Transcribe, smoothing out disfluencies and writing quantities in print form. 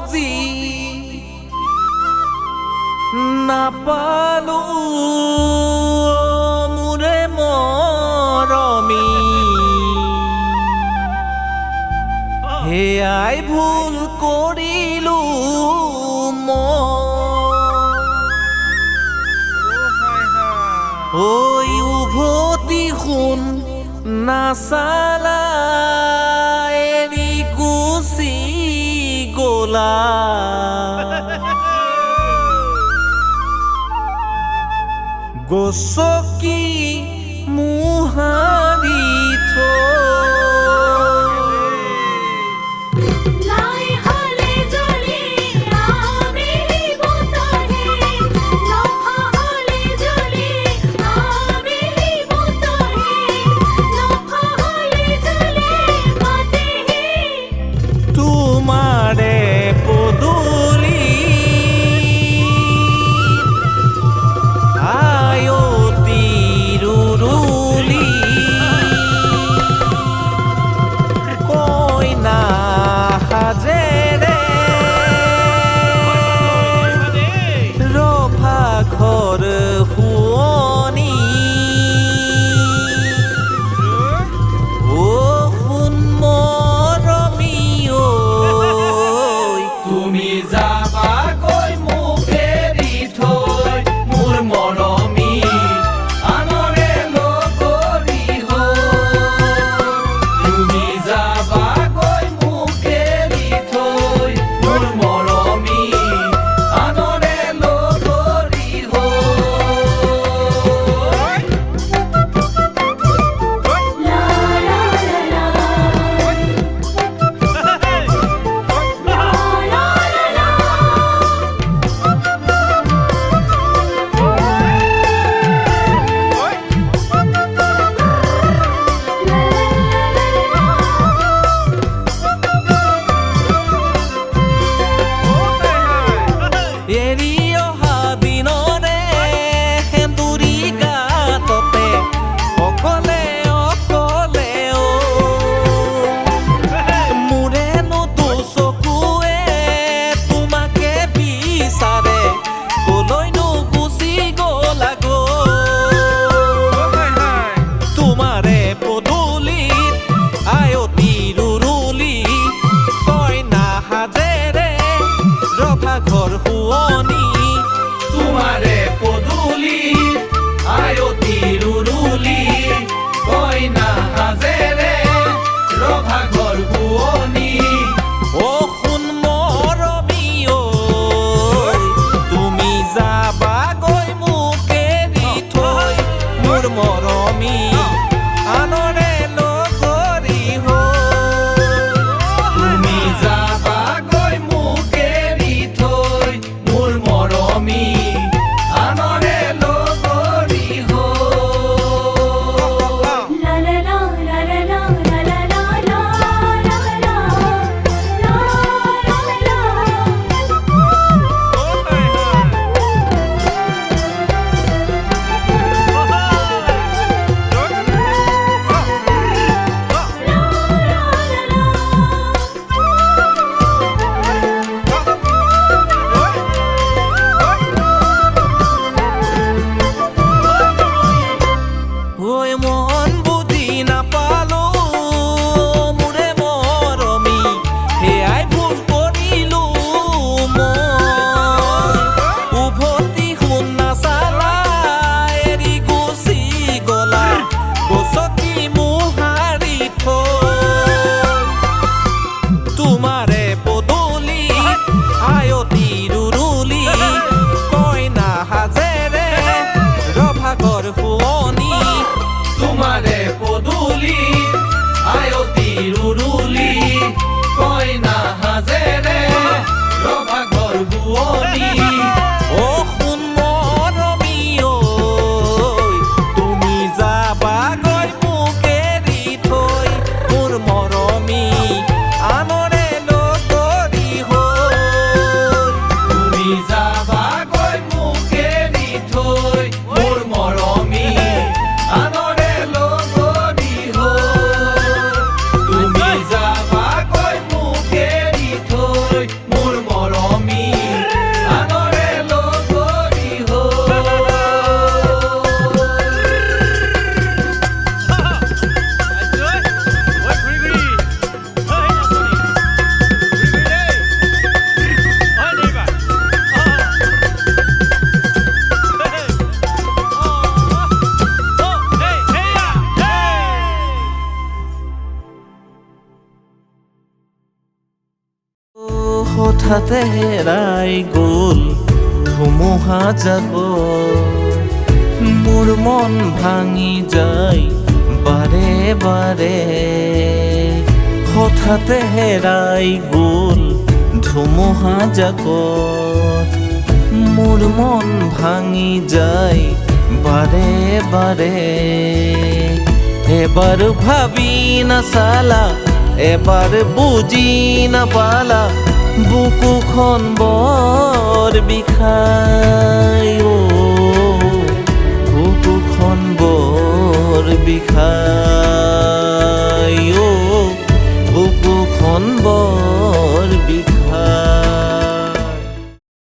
খুজি নাপালো মোৰে মৰমী হেয়াই ভুল কৰিলো ঐ উভতি শুন নাচালা এৰি গুচি গলা গছকি মুহাৰি তোমাৰে পদূলি আয়তি ৰুৰুলি কইনা সাজেৰে ৰভা ঘৰ শুৱনি ঘৰ শুৱনি তোমাৰে পদূলি আয়তি ৰুৰুলি কইনা সাজেৰে ৰভা ঘৰ শুৱনি অ শুন মৰমী ঐ তুমি যাবাগৈ মোক এৰি থৈ মোৰ মৰমী আনৰে লগৰী হৈ তুমি যাবাগৈ মোক এৰি থৈ মোৰ মৰমী আনৰে লগৰী হঠাতে হেৰাই গ'ল ধুমুহা জাকত মোৰ মন ভাঙি যায় বাৰে বাৰে হঠাতে হেৰাই গ'ল ধুমুহা জাকত মোৰ মন ভাঙি যায় বাৰে বাৰে এবাৰ ভাবি নাচালা এবাৰ বুজি নাপালা বুকুখন বৰ বিষাই বুকুখন বৰ বিষাই